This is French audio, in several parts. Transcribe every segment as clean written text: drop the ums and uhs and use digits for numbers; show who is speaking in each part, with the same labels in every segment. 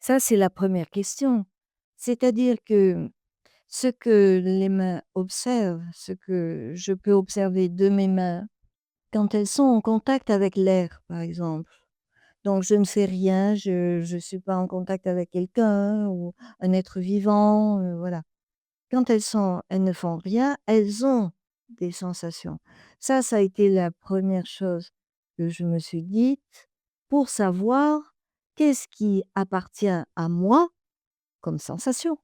Speaker 1: Ça, c'est la première question. C'est-à-dire que ce que les mains observent, ce que je peux observer de mes mains quand elles sont en contact avec l'air, par exemple. Donc je ne fais rien, je ne suis pas en contact avec quelqu'un ou un être vivant, voilà. Quand elles ne font rien, elles ont des sensations. Ça a été la première chose que je me suis dite pour savoir qu'est-ce qui appartient à moi comme sensation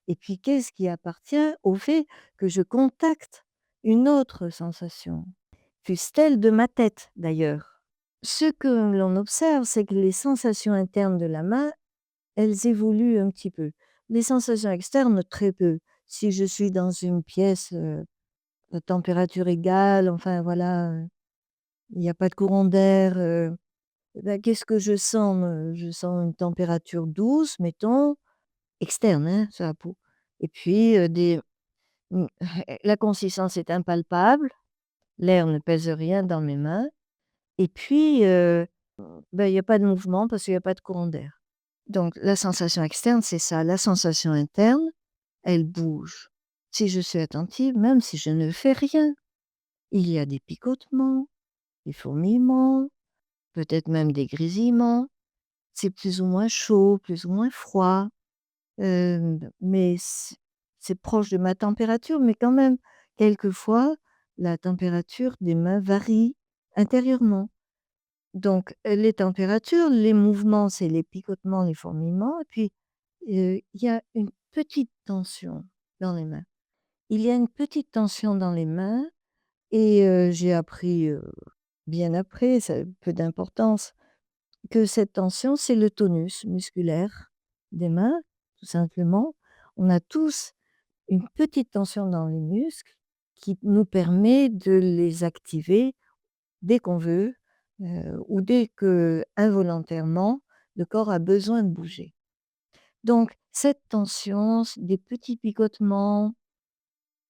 Speaker 1: et puis qu'est-ce qui appartient au fait que je contacte une autre sensation, fût-elle de ma tête d'ailleurs. Ce que l'on observe, c'est que les sensations internes de la main, elles évoluent un petit peu. Les sensations externes, très peu. Si je suis dans une pièce, à température égale, enfin voilà, il n'y a pas de courant d'air, et bah, qu'est-ce que je sens? Je sens une température douce, mettons, externe, hein, sur la peau. Et puis, mmh, la consistance est impalpable, l'air ne pèse rien dans mes mains et puis, bah, il y a pas de mouvement parce qu'il y a pas de courant d'air. Donc la sensation externe, c'est ça. La sensation interne, elle bouge. Si je suis attentive, même si je ne fais rien, il y a des picotements, des fourmillements, peut-être même des grésillements. C'est plus ou moins chaud, plus ou moins froid, mais c'est proche de ma température, mais quand même, quelquefois, la température des mains varie intérieurement. Donc, les températures, les mouvements, c'est les picotements, les fourmillements et puis, il y a une petite tension dans les mains. Il y a une petite tension dans les mains et j'ai appris, bien après, ça a peu d'importance, que cette tension, c'est le tonus musculaire des mains, tout simplement. On a tous une petite tension dans les muscles qui nous permet de les activer dès qu'on veut, ou dès que, involontairement, le corps a besoin de bouger. Donc cette tension, des petits picotements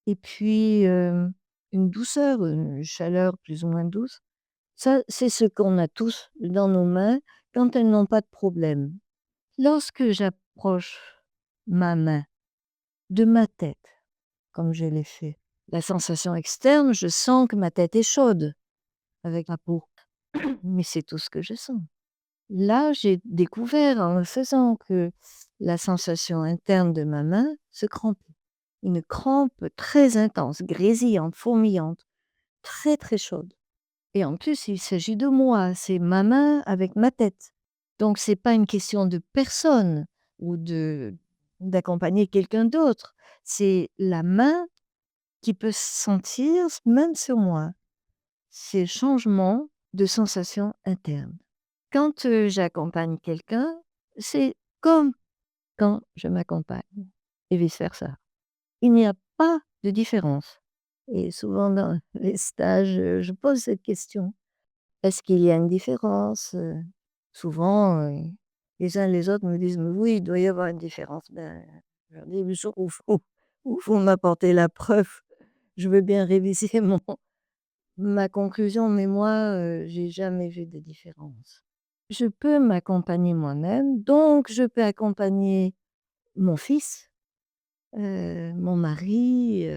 Speaker 1: et puis, une douceur, une chaleur plus ou moins douce, ça, c'est ce qu'on a tous dans nos mains quand elles n'ont pas de problème. Lorsque j'approche ma main de ma tête, comme je l'ai fait, la sensation externe, je sens que ma tête est chaude avec ma peau, mais c'est tout ce que je sens. Là, j'ai découvert en le faisant que la sensation interne de ma main se crampait. Une crampe très intense, grésillante, fourmillante, très, très chaude. Et en plus, il s'agit de moi, c'est ma main avec ma tête. Donc c'est pas une question de personne ou de d'accompagner quelqu'un d'autre. C'est la main qui peut se sentir même sur moi. Ces changements de sensation interne. Quand, j'accompagne quelqu'un, c'est comme quand je m'accompagne et vice versa. Il n'y a pas de différence et souvent dans les stages, je pose cette question. Est-ce qu'il y a une différence? Souvent, les uns les autres me disent: «Mais oui, il doit y avoir une différence». Ben, je leur dis: «Le jour où vous m'apportez la preuve, je veux bien réviser mon ma conclusion, mais moi, j'ai jamais vu de différence». Je peux m'accompagner moi-même, donc je peux accompagner mon fils, mon mari,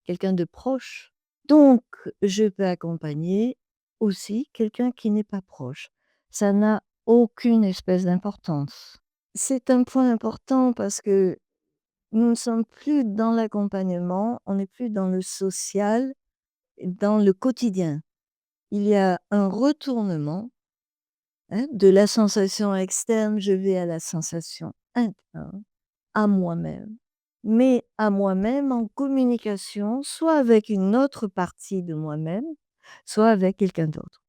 Speaker 1: quelqu'un de proche. Donc je peux accompagner aussi quelqu'un qui n'est pas proche. Ça n'a aucune espèce d'importance. C'est un point important parce que nous ne sommes plus dans l'accompagnement, on n'est plus dans le social, dans le quotidien. Il y a un retournement, hein, de la sensation externe, je vais à la sensation interne, à moi-même. Mais à moi-même en communication, soit avec une autre partie de moi-même, soit avec quelqu'un d'autre.